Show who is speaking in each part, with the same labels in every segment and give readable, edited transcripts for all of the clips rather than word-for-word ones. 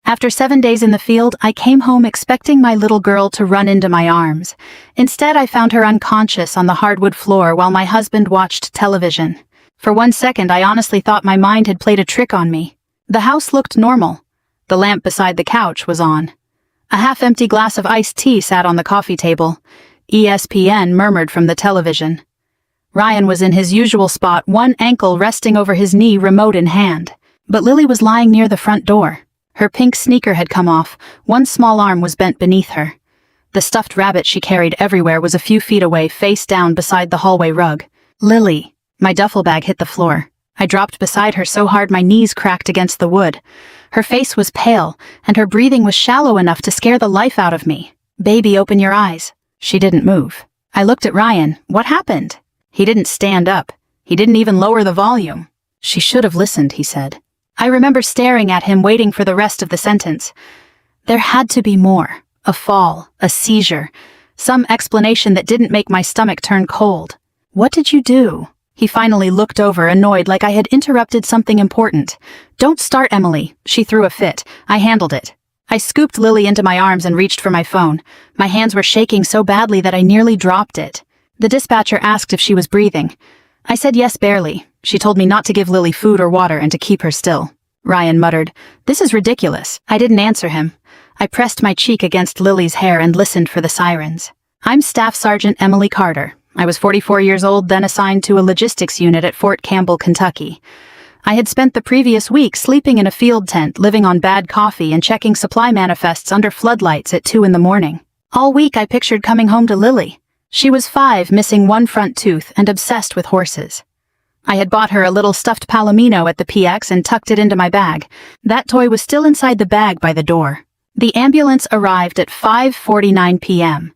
Speaker 1: After 7 days in the field, I came home expecting my little girl to run into my arms. Instead, I found her unconscious on the hardwood floor while my husband watched television. For 1 second, I honestly thought my mind had played a trick on me. The house looked normal. The lamp beside the couch was on. A half-empty glass of iced tea sat on the coffee table. ESPN murmured from the television. Ryan was in his usual spot, one ankle resting over his knee, remote in hand. But Lily was lying near the front door. Her pink sneaker had come off, one small arm was bent beneath her. The stuffed rabbit she carried everywhere was a few feet away, face down beside the hallway rug. Lily. My duffel bag hit the floor. I dropped beside her so hard my knees cracked against the wood. Her face was pale, and her breathing was shallow enough to scare the life out of me. "Baby, open your eyes." She didn't move. I looked at Ryan. What happened? He didn't stand up. He didn't even lower the volume. "She should have listened," he said. I remember staring at him, waiting for the rest of the sentence. There had to be more. A fall, a seizure, some explanation that didn't make my stomach turn cold. "What did you do?" He finally looked over, annoyed, like I had interrupted something important. "Don't start, Emily." She threw a fit. I handled it. I scooped Lily into my arms and reached for my phone. My hands were shaking so badly that I nearly dropped it. The dispatcher asked if she was breathing. I said yes, barely. She told me not to give Lily food or water and to keep her still. Ryan muttered, "This is ridiculous." I didn't answer him. I pressed my cheek against Lily's hair and listened for the sirens. I'm Staff Sergeant Emily Carter. I was 44 years old, then assigned to a logistics unit at Fort Campbell, Kentucky. I had spent the previous week sleeping in a field tent, living on bad coffee, and checking supply manifests under floodlights at 2 in the morning. All week I pictured coming home to Lily. She was 5, missing one front tooth, and obsessed with horses. I had bought her a little stuffed palomino at the PX and tucked it into my bag. That toy was still inside the bag by the door. The ambulance arrived at 5:49 p.m.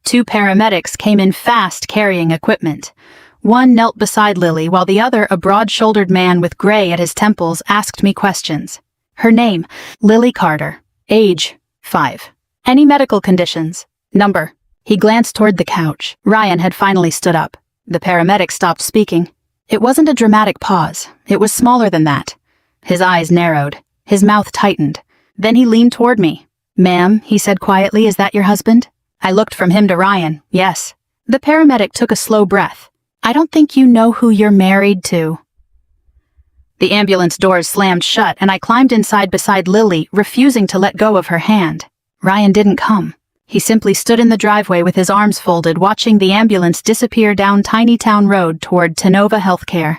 Speaker 1: 2 paramedics came in fast, carrying equipment. One knelt beside Lily, while the other, a broad-shouldered man with gray at his temples, asked me questions. Her name, Lily Carter. Age, 5. Any medical conditions? Number. He glanced toward the couch. Ryan had finally stood up. The paramedic stopped speaking. It wasn't a dramatic pause. It was smaller than that. His eyes narrowed. His mouth tightened. Then he leaned toward me. "Ma'am," he said quietly, "is that your husband?" I looked from him to Ryan. "Yes." The paramedic took a slow breath. "I don't think you know who you're married to." The ambulance doors slammed shut, and I climbed inside beside Lily, refusing to let go of her hand. Ryan didn't come. He simply stood in the driveway with his arms folded, watching the ambulance disappear down Tiny Town Road toward Tenova Healthcare.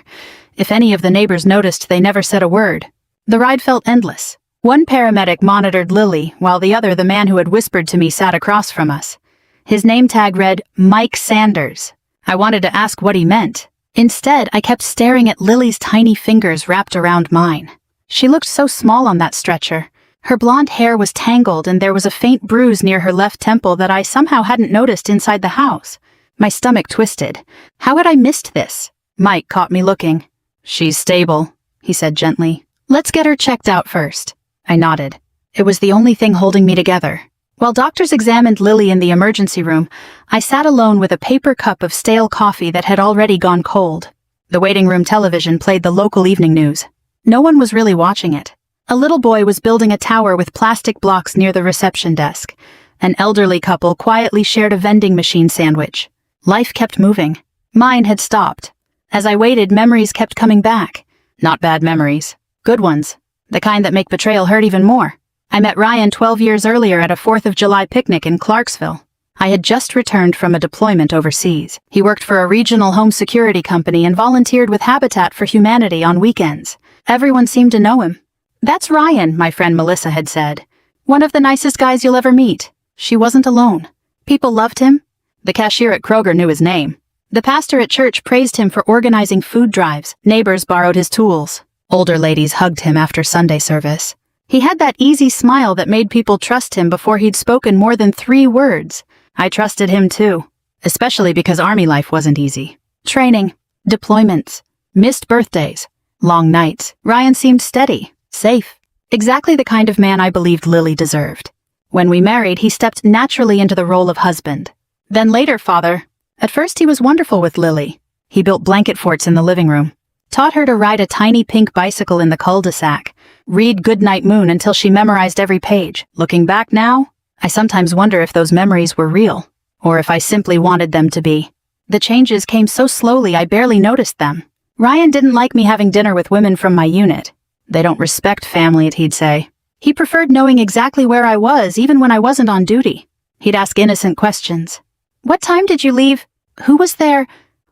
Speaker 1: If any of the neighbors noticed, they never said a word. The ride felt endless. One paramedic monitored Lily, while the other, the man who had whispered to me, sat across from us. His name tag read, Mike Sanders. I wanted to ask what he meant. Instead, I kept staring at Lily's tiny fingers wrapped around mine. She looked so small on that stretcher. Her blonde hair was tangled, and there was a faint bruise near her left temple that I somehow hadn't noticed inside the house. My stomach twisted. How had I missed this? Mike caught me looking. "She's stable," he said gently. "Let's get her checked out first." I nodded. It was the only thing holding me together. While doctors examined Lily in the emergency room, I sat alone with a paper cup of stale coffee that had already gone cold. The waiting room television played the local evening news. No one was really watching it. A little boy was building a tower with plastic blocks near the reception desk. An elderly couple quietly shared a vending machine sandwich. Life kept moving. Mine had stopped. As I waited, memories kept coming back. Not bad memories. Good ones. The kind that make betrayal hurt even more. I met Ryan 12 years earlier at a 4th of July picnic in Clarksville. I had just returned from a deployment overseas. He worked for a regional home security company and volunteered with Habitat for Humanity on weekends. Everyone seemed to know him. "That's Ryan," my friend Melissa had said. "One of the nicest guys you'll ever meet." She wasn't alone. People loved him. The cashier at Kroger knew his name. The pastor at church praised him for organizing food drives. Neighbors borrowed his tools. Older ladies hugged him after Sunday service. He had that easy smile that made people trust him before he'd spoken more than 3 words. I trusted him too, especially because Army life wasn't easy. Training, deployments, missed birthdays, long nights. Ryan seemed steady, safe, exactly the kind of man I believed Lily deserved. When we married, he stepped naturally into the role of husband. Then later, father. At first, he was wonderful with Lily. He built blanket forts in the living room, taught her to ride a tiny pink bicycle in the cul-de-sac, read Goodnight Moon until she memorized every page. Looking back now, I sometimes wonder if those memories were real, or if I simply wanted them to be. The changes came so slowly I barely noticed them. Ryan didn't like me having dinner with women from my unit. They don't respect family, he'd say. He preferred knowing exactly where I was, even when I wasn't on duty. He'd ask innocent questions. What time did you leave? Who was there?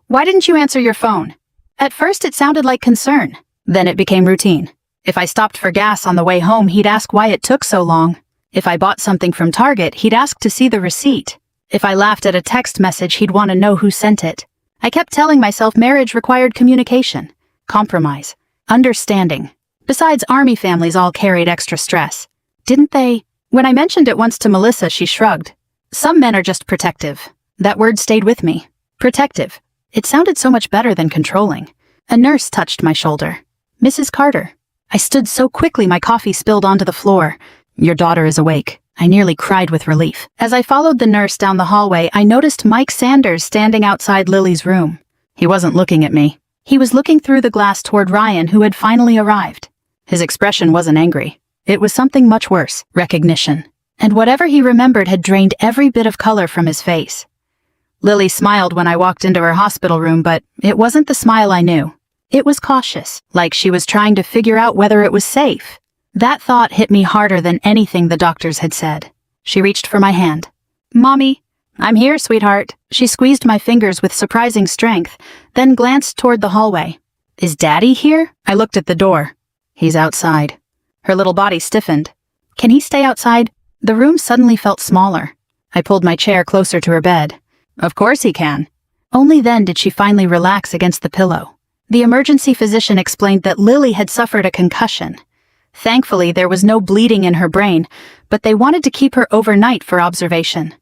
Speaker 1: Why didn't you answer your phone? At first it sounded like concern. Then it became routine. If I stopped for gas on the way home, he'd ask why it took so long. If I bought something from Target, he'd ask to see the receipt. If I laughed at a text message, he'd want to know who sent it. I kept telling myself marriage required communication, compromise, understanding. Besides, Army families all carried extra stress. Didn't they? When I mentioned it once to Melissa, she shrugged. Some men are just protective. That word stayed with me. Protective. It sounded so much better than controlling. A nurse touched my shoulder. Mrs. Carter. I stood so quickly my coffee spilled onto the floor. Your daughter is awake. I nearly cried with relief. As I followed the nurse down the hallway, I noticed Mike Sanders standing outside Lily's room. He wasn't looking at me. He was looking through the glass toward Ryan, who had finally arrived. His expression wasn't angry. It was something much worse, recognition. And whatever he remembered had drained every bit of color from his face. Lily smiled when I walked into her hospital room, but it wasn't the smile I knew. It was cautious, like she was trying to figure out whether it was safe. That thought hit me harder than anything the doctors had said. She reached for my hand. Mommy, I'm here, sweetheart. She squeezed my fingers with surprising strength, then glanced toward the hallway. Is Daddy here? I looked at the door. He's outside. Her little body stiffened. Can he stay outside? The room suddenly felt smaller. I pulled my chair closer to her bed. Of course he can. Only then did she finally relax against the pillow. The emergency physician explained that Lily had suffered a concussion. Thankfully, there was no bleeding in her brain, but they wanted to keep her overnight for observation.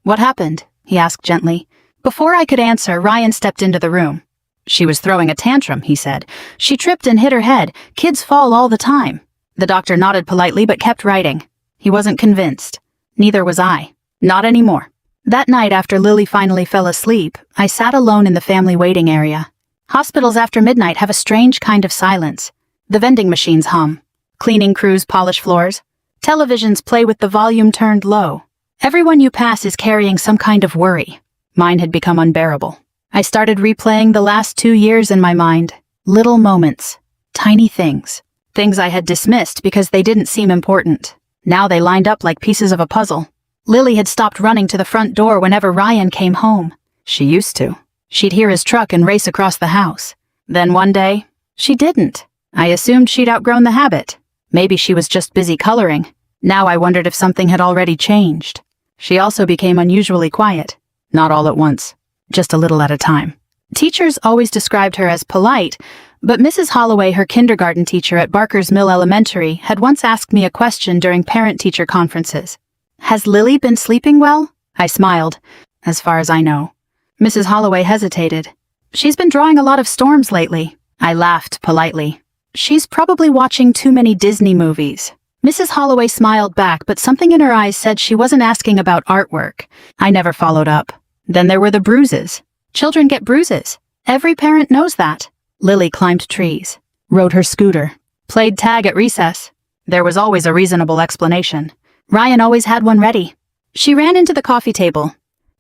Speaker 1: What happened? He asked gently. Before I could answer, Ryan stepped into the room. She was throwing a tantrum, he said. She tripped and hit her head. Kids fall all the time. The doctor nodded politely but kept writing. He wasn't convinced. Neither was I. Not anymore. That night, after Lily finally fell asleep, I sat alone in the family waiting area. Hospitals after midnight have a strange kind of silence. The vending machines hum. Cleaning crews polish floors. Televisions play with the volume turned low. Everyone you pass is carrying some kind of worry. Mine had become unbearable. I started replaying the last 2 years in my mind. Little moments. Tiny things. Things I had dismissed because they didn't seem important. Now they lined up like pieces of a puzzle. Lily had stopped running to the front door whenever Ryan came home. She used to. She'd hear his truck and race across the house. Then one day, she didn't. I assumed she'd outgrown the habit. Maybe she was just busy coloring. Now I wondered if something had already changed. She also became unusually quiet. Not all at once. Just a little at a time. Teachers always described her as polite, but Mrs. Holloway, her kindergarten teacher at Barker's Mill Elementary, had once asked me a question during parent-teacher conferences. Has Lily been sleeping well? I smiled. As far as I know. Mrs. Holloway hesitated. She's been drawing a lot of storms lately. I laughed politely. She's probably watching too many Disney movies. Mrs. Holloway smiled back, but something in her eyes said she wasn't asking about artwork. I never followed up. Then there were the bruises. Children get bruises. Every parent knows that. Lily climbed trees, rode her scooter, played tag at recess. There was always a reasonable explanation. Ryan always had one ready. She ran into the coffee table.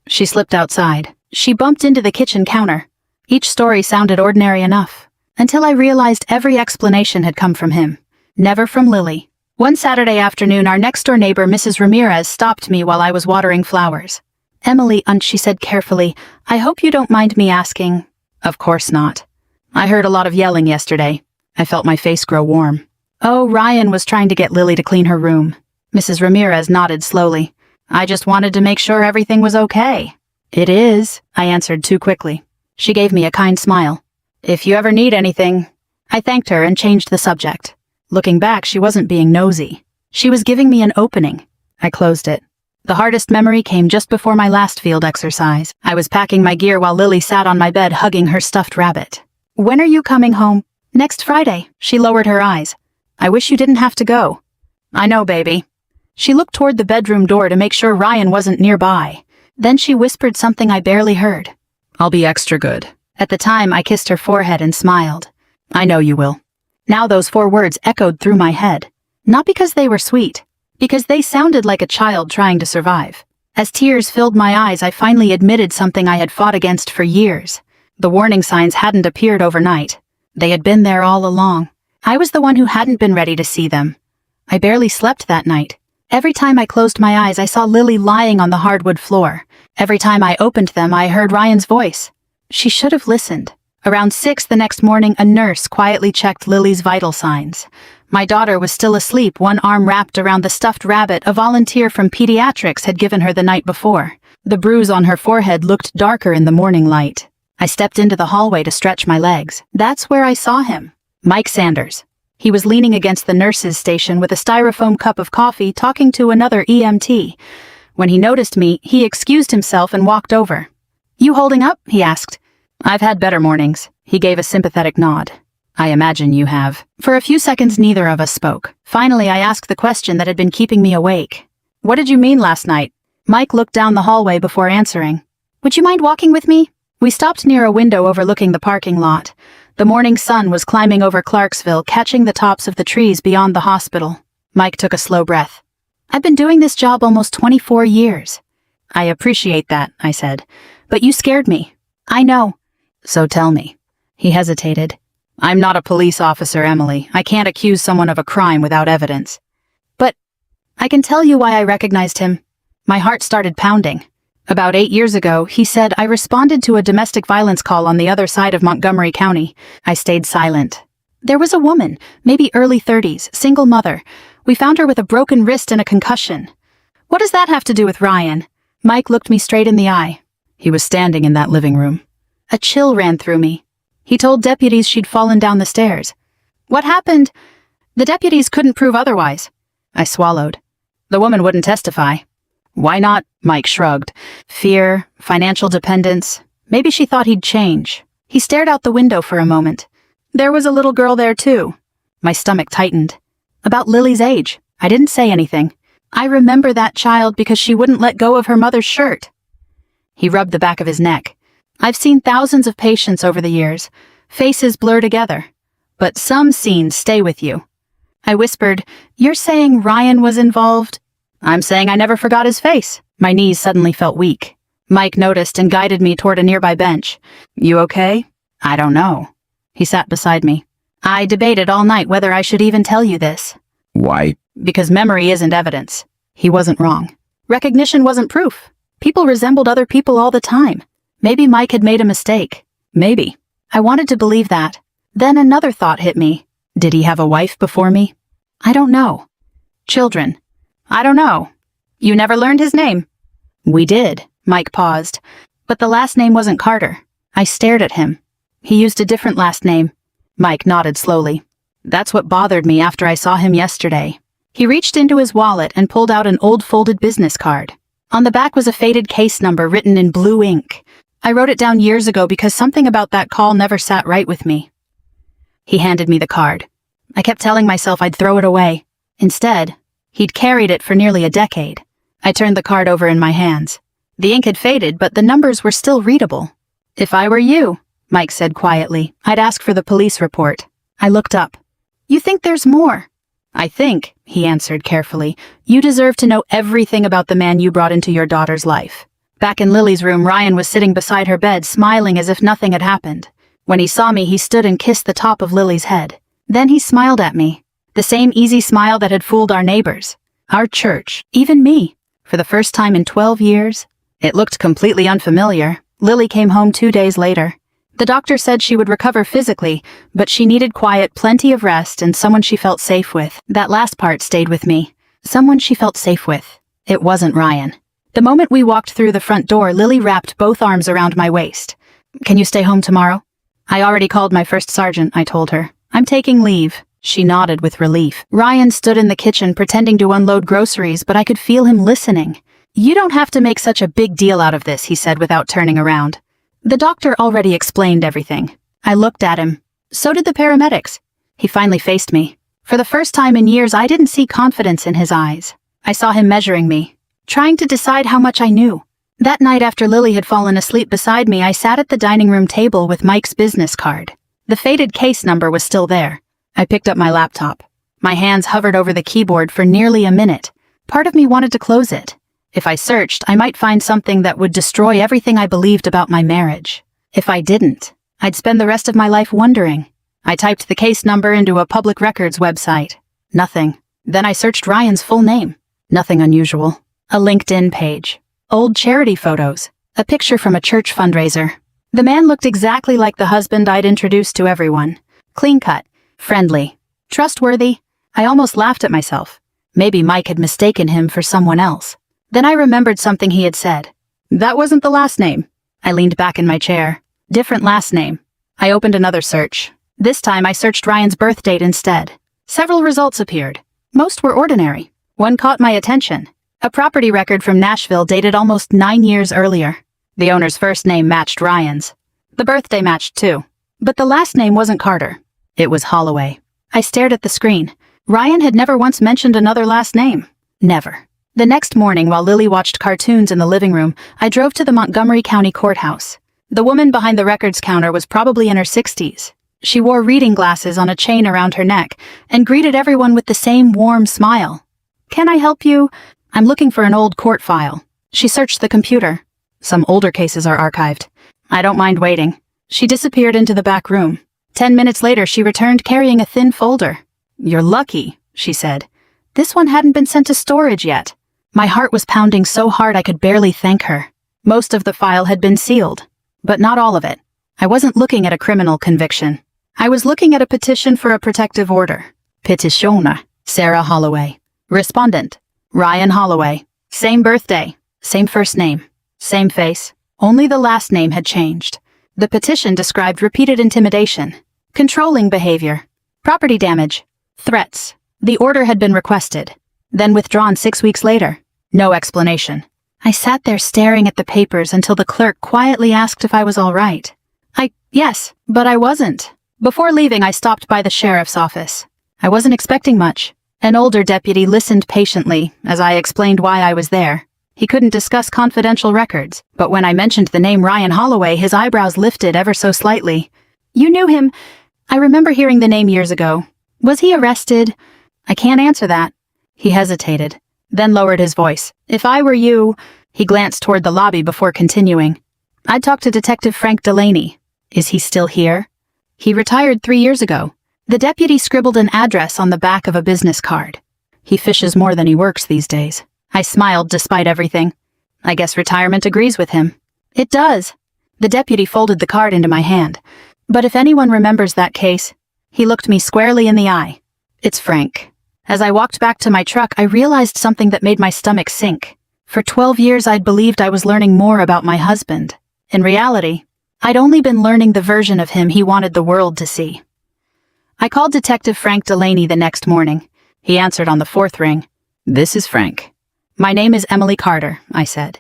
Speaker 1: She slipped outside. She bumped into the kitchen counter. Each story sounded ordinary enough, until I realized every explanation had come from him, never from Lily. One Saturday afternoon, our next-door neighbor, Mrs. Ramirez, stopped me while I was watering flowers. Emily, she said carefully, I hope you don't mind me asking. Of course not. I heard a lot of yelling yesterday. I felt my face grow warm. Oh, Ryan was trying to get Lily to clean her room. Mrs. Ramirez nodded slowly. I just wanted to make sure everything was okay. It is, I answered too quickly. She gave me a kind smile. If you ever need anything. I thanked her and changed the subject. Looking back, she wasn't being nosy. She was giving me an opening. I closed it. The hardest memory came just before my last field exercise. I was packing my gear while Lily sat on my bed hugging her stuffed rabbit. When are you coming home? Next Friday. She lowered her eyes. I wish you didn't have to go. I know, baby. She looked toward the bedroom door to make sure Ryan wasn't nearby. Then she whispered something I barely heard. I'll be extra good. At the time, I kissed her forehead and smiled. I know you will. Now those 4 words echoed through my head. Not because they were sweet, because they sounded like a child trying to survive. As tears filled my eyes, I finally admitted something I had fought against for years. The warning signs hadn't appeared overnight. They had been there all along. I was the one who hadn't been ready to see them. I barely slept that night. Every time I closed my eyes, I saw Lily lying on the hardwood floor. Every time I opened them, I heard Ryan's voice. She should have listened. Around 6 the next morning, a nurse quietly checked Lily's vital signs. My daughter was still asleep, one arm wrapped around the stuffed rabbit a volunteer from pediatrics had given her the night before. The bruise on her forehead looked darker in the morning light. I stepped into the hallway to stretch my legs. That's where I saw him. Mike Sanders. He was leaning against the nurse's station with a styrofoam cup of coffee, talking to another EMT. When he noticed me, he excused himself and walked over. "You holding up?" he asked. "I've had better mornings." He gave a sympathetic nod. "I imagine you have." For a few seconds, neither of us spoke. Finally, I asked the question that had been keeping me awake. "What did you mean last night?" Mike looked down the hallway before answering. "Would you mind walking with me?" We stopped near a window overlooking the parking lot. The morning sun was climbing over Clarksville, catching the tops of the trees beyond the hospital. Mike took a slow breath. "I've been doing this job almost 24 years. "I appreciate that," I said. "But you scared me." "I know." "So tell me." He hesitated. "I'm not a police officer, Emily. I can't accuse someone of a crime without evidence." "But I can tell you why I recognized him." My heart started pounding. About 8 years ago, he said, I responded to a domestic violence call on the other side of Montgomery County. I stayed silent. There was a woman, maybe early 30s, single mother. We found her with a broken wrist and a concussion. "What does that have to do with Ryan?" Mike looked me straight in the eye. He was standing in that living room. A chill ran through me. He told deputies she'd fallen down the stairs. "What happened?" "The deputies couldn't prove otherwise." I swallowed. "The woman wouldn't testify." "Why not?" Mike shrugged. "Fear, financial dependence. Maybe she thought he'd change." He stared out the window for a moment. "There was a little girl there too." My stomach tightened. "About Lily's age." I didn't say anything. "I remember that child because she wouldn't let go of her mother's shirt." He rubbed the back of his neck. "I've seen thousands of patients over the years. Faces blur together. But some scenes stay with you." I whispered, "You're saying Ryan was involved?" "I'm saying I never forgot his face." My knees suddenly felt weak. Mike noticed and guided me toward a nearby bench. "You okay?" "I don't know." He sat beside me. "I debated all night whether I should even tell you this."
Speaker 2: "Why?"
Speaker 1: "Because memory isn't evidence." He wasn't wrong. Recognition wasn't proof. People resembled other people all the time. Maybe Mike had made a mistake. Maybe. I wanted to believe that. Then another thought hit me. Did he have a wife before me? I don't know. Children? I don't know. You never learned his name? We did. Mike paused. But the last name wasn't Carter. I stared at him. He used a different last name. Mike nodded slowly. That's what bothered me after I saw him yesterday. He reached into his wallet and pulled out an old folded business card. On the back was a faded case number written in blue ink. I wrote it down years ago because something about that call never sat right with me. He handed me the card. I kept telling myself I'd throw it away. Instead, he'd carried it for nearly a decade. I turned the card over in my hands. The ink had faded, but the numbers were still readable. If I were you, Mike said quietly, I'd ask for the police report. I looked up. You think there's more? I think, he answered carefully, you deserve to know everything about the man you brought into your daughter's life. Back in Lily's room, Ryan was sitting beside her bed, smiling as if nothing had happened. When he saw me, he stood and kissed the top of Lily's head. Then he smiled at me. The same easy smile that had fooled our neighbors, our church, even me. For the first time in 12 years, it looked completely unfamiliar. Lily came home 2 days later. The doctor said she would recover physically, but she needed quiet, plenty of rest, and someone she felt safe with. That last part stayed with me. Someone she felt safe with. It wasn't Ryan. The moment we walked through the front door, Lily wrapped both arms around my waist. Can you stay home tomorrow? I already called my first sergeant, I told her. I'm taking leave. She nodded with relief. Ryan stood in the kitchen pretending to unload groceries, but I could feel him listening. You don't have to make such a big deal out of this, he said without turning around. The doctor already explained everything. I looked at him. So did the paramedics. He finally faced me. For the first time in years, I didn't see confidence in his eyes. I saw him measuring me, trying to decide how much I knew. That night after Lily had fallen asleep beside me, I sat at the dining room table with Mike's business card. The faded case number was still there. I picked up my laptop. My hands hovered over the keyboard for nearly a minute. Part of me wanted to close it. If I searched, I might find something that would destroy everything I believed about my marriage. If I didn't, I'd spend the rest of my life wondering. I typed the case number into a public records website. Nothing. Then I searched Ryan's full name. Nothing unusual. A LinkedIn page. Old charity photos. A picture from a church fundraiser. The man looked exactly like the husband I'd introduced to everyone. Clean-cut. Friendly. Trustworthy. I almost laughed at myself. Maybe Mike had mistaken him for someone else. Then I remembered something he had said. That wasn't the last name. I leaned back in my chair. Different last name. I opened another search. This time I searched Ryan's birth date instead. Several results appeared. Most were ordinary. One caught my attention. A property record from Nashville dated almost 9 years earlier. The owner's first name matched Ryan's. The birthday matched too. But the last name wasn't Carter. It was Holloway. I stared at the screen. Ryan had never once mentioned another last name. Never. The next morning, while Lily watched cartoons in the living room, I drove to the Montgomery County Courthouse. The woman behind the records counter was probably in her 60s. She wore reading glasses on a chain around her neck and greeted everyone with the same warm smile. "Can I help you? I'm looking for an old court file." She searched the computer. "Some older cases are archived. I don't mind waiting." She disappeared into the back room. 10 minutes later, she returned carrying a thin folder. "You're lucky," she said. This one hadn't been sent to storage yet. My heart was pounding so hard I could barely thank her. Most of the file had been sealed, but not all of it. I wasn't looking at a criminal conviction. I was looking at a petition for a protective order. Petitioner, Sarah Holloway. Respondent, Ryan Holloway. Same birthday, same first name, same face. Only the last name had changed. The petition described repeated intimidation, controlling behavior, property damage, threats. The order had been requested, then withdrawn 6 weeks later. No explanation. I sat there staring at the papers until the clerk quietly asked if I was all right. Yes, but I wasn't. Before leaving, I stopped by the sheriff's office. I wasn't expecting much. An older deputy listened patiently as I explained why I was there. He couldn't discuss confidential records, but when I mentioned the name Ryan Holloway, his eyebrows lifted ever so slightly. "You knew him. I remember hearing the name years ago. Was he arrested?" "I can't answer that." He hesitated, then lowered his voice. "If I were you..." He glanced toward the lobby before continuing. "I'd talk to Detective Frank Delaney. Is he still here?" "He retired 3 years ago." The deputy scribbled an address on the back of a business card. "He fishes more than he works these days." I smiled despite everything. "I guess retirement agrees with him." "It does." The deputy folded the card into my hand. "But if anyone remembers that case..." He looked me squarely in the eye. "It's Frank." As I walked back to my truck, I realized something that made my stomach sink. For 12 years, I'd believed I was learning more about my husband. In reality, I'd only been learning the version of him he wanted the world to see. I called Detective Frank Delaney the next morning. He answered on the 4th ring. "This is Frank." "My name is Emily Carter," I said.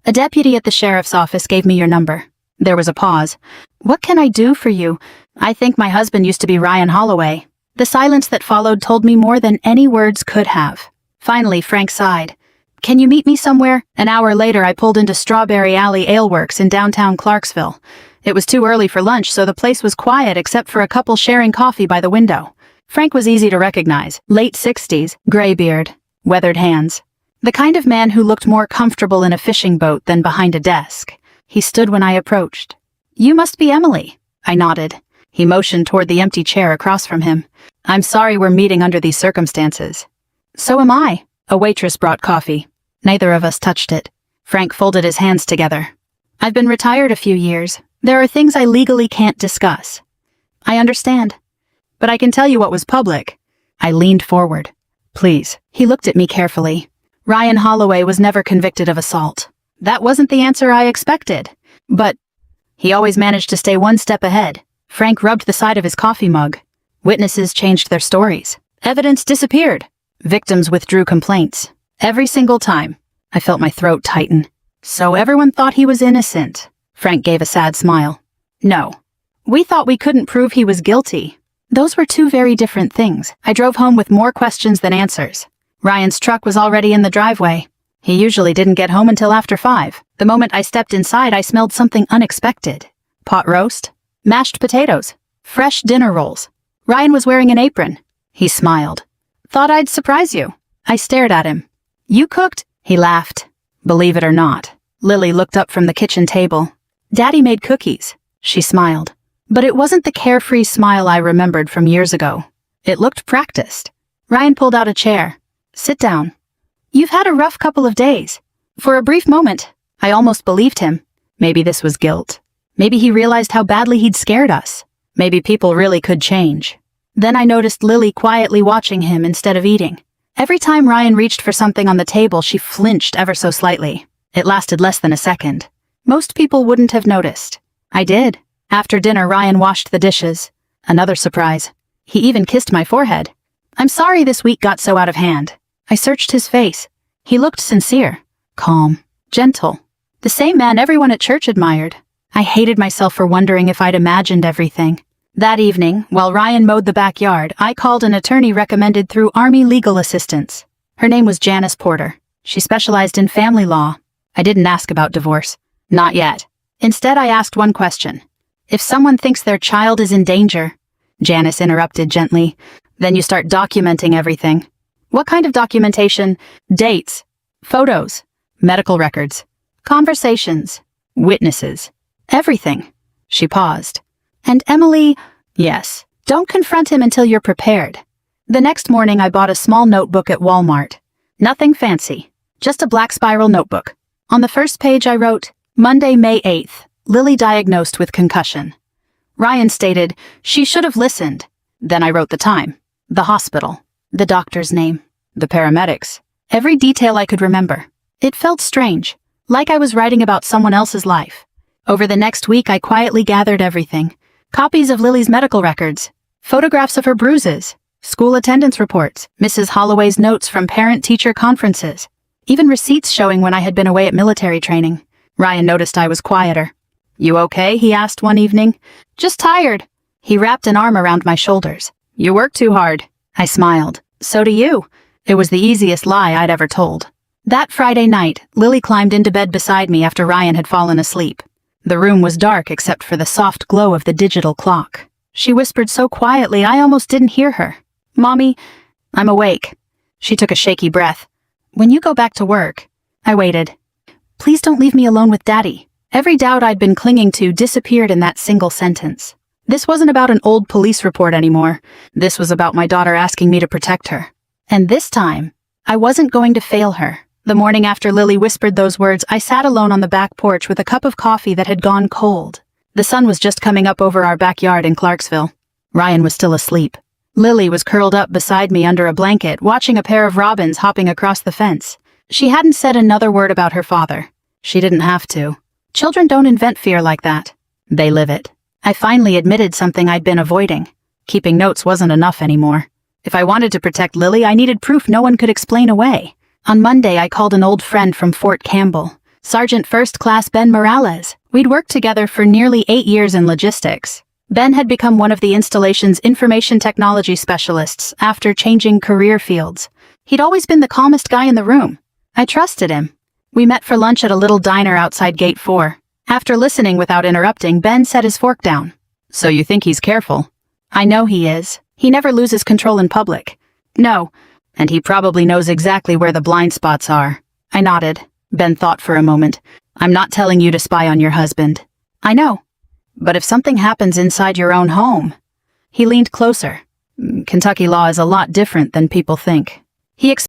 Speaker 1: "A deputy at the sheriff's office gave me your number." There was a pause. "What can I do for you? I think my husband used to be Ryan Holloway." The silence that followed told me more than any words could have. Finally, Frank sighed. "Can you meet me somewhere?" An hour later, I pulled into Strawberry Alley Ale Works in downtown Clarksville. It was too early for lunch, so the place was quiet except for a couple sharing coffee by the window. Frank was easy to recognize. Late 60s, gray beard, weathered hands. The kind of man who looked more comfortable in a fishing boat than behind a desk. He stood when I approached. "You must be Emily." I nodded. He motioned toward the empty chair across from him. "I'm sorry we're meeting under these circumstances." "So am I." A waitress brought coffee. Neither of us touched it. Frank folded his hands together. "I've been retired a few years. There are things I legally can't discuss." "I understand. But I can tell you what was public." I leaned forward. "Please." He looked at me carefully. "Ryan Holloway was never convicted of assault." That wasn't the answer I expected. But he always managed to stay one step ahead. Frank rubbed the side of his coffee mug. "Witnesses changed their stories. Evidence disappeared. Victims withdrew complaints. Every single time." I felt my throat tighten. "So everyone thought he was innocent." Frank gave a sad smile. "No. We thought we couldn't prove he was guilty." Those were two very different things. I drove home with more questions than answers. Ryan's truck was already in the driveway. He usually didn't get home until after 5. The moment I stepped inside, I smelled something unexpected. Pot roast, mashed potatoes, fresh dinner rolls. Ryan was wearing an apron. He smiled. Thought I'd surprise you. I stared at him. You cooked? He laughed. Believe it or not. Lily looked up from the kitchen table. Daddy made cookies. She smiled. But it wasn't the carefree smile I remembered from years ago. It looked practiced. Ryan pulled out a chair. Sit down. You've had a rough couple of days. For a brief moment, I almost believed him. Maybe this was guilt. Maybe he realized how badly he'd scared us. Maybe people really could change. Then I noticed Lily quietly watching him instead of eating. Every time Ryan reached for something on the table, she flinched ever so slightly. It lasted less than a second. Most people wouldn't have noticed. I did. After dinner, Ryan washed the dishes. Another surprise. He even kissed my forehead. I'm sorry this week got so out of hand. I searched his face. He looked sincere, calm, gentle. The same man everyone at church admired. I hated myself for wondering if I'd imagined everything. That evening, while Ryan mowed the backyard, I called an attorney recommended through Army Legal Assistance. Her name was Janice Porter. She specialized in family law. I didn't ask about divorce. Not yet. Instead, I asked one question. If someone thinks their child is in danger, Janice interrupted gently, then you start documenting everything. What kind of documentation? Dates, photos, medical records, conversations, witnesses, everything. She paused. And Emily, yes, don't confront him until you're prepared. The next morning I bought a small notebook at Walmart. Nothing fancy, just a black spiral notebook. On the first page I wrote, Monday, May 8th, Lily diagnosed with concussion. Ryan stated, she should have listened. Then I wrote the time, the hospital, the doctor's name, the paramedics, every detail I could remember. It felt strange, like I was writing about someone else's life. Over the next week I quietly gathered everything. Copies of Lily's medical records, photographs of her bruises, school attendance reports, Mrs. Holloway's notes from parent-teacher conferences, even receipts showing when I had been away at military training. Ryan noticed I was quieter. You okay? He asked one evening. Just tired. He wrapped an arm around my shoulders. You work too hard. I smiled. So do you. It was the easiest lie I'd ever told. That Friday night, Lily climbed into bed beside me after Ryan had fallen asleep. The room was dark except for the soft glow of the digital clock. She whispered so quietly I almost didn't hear her. Mommy, I'm awake. She took a shaky breath. When you go back to work. I waited. Please don't leave me alone with Daddy. Every doubt I'd been clinging to disappeared in that single sentence. This wasn't about an old police report anymore. This was about my daughter asking me to protect her. And this time, I wasn't going to fail her. The morning after Lily whispered those words, I sat alone on the back porch with a cup of coffee that had gone cold. The sun was just coming up over our backyard in Clarksville. Ryan was still asleep. Lily was curled up beside me under a blanket, watching a pair of robins hopping across the fence. She hadn't said another word about her father. She didn't have to. Children don't invent fear like that. They live it. I finally admitted something I'd been avoiding. Keeping notes wasn't enough anymore. If I wanted to protect Lily, I needed proof no one could explain away. On Monday, I called an old friend from Fort Campbell, Sergeant First Class Ben Morales. We'd worked together for nearly 8 years in logistics. Ben had become one of the installation's information technology specialists after changing career fields. He'd always been the calmest guy in the room. I trusted him. We met for lunch at a little diner outside Gate 4. After listening without interrupting, Ben set his fork down. So you think he's careful? I know he is. He never loses control in public. No. And he probably knows exactly where the blind spots are. I nodded. Ben thought for a moment. I'm not telling you to spy on your husband. I know. But if something happens inside your own home... He leaned closer. Kentucky law is a lot different than people think. He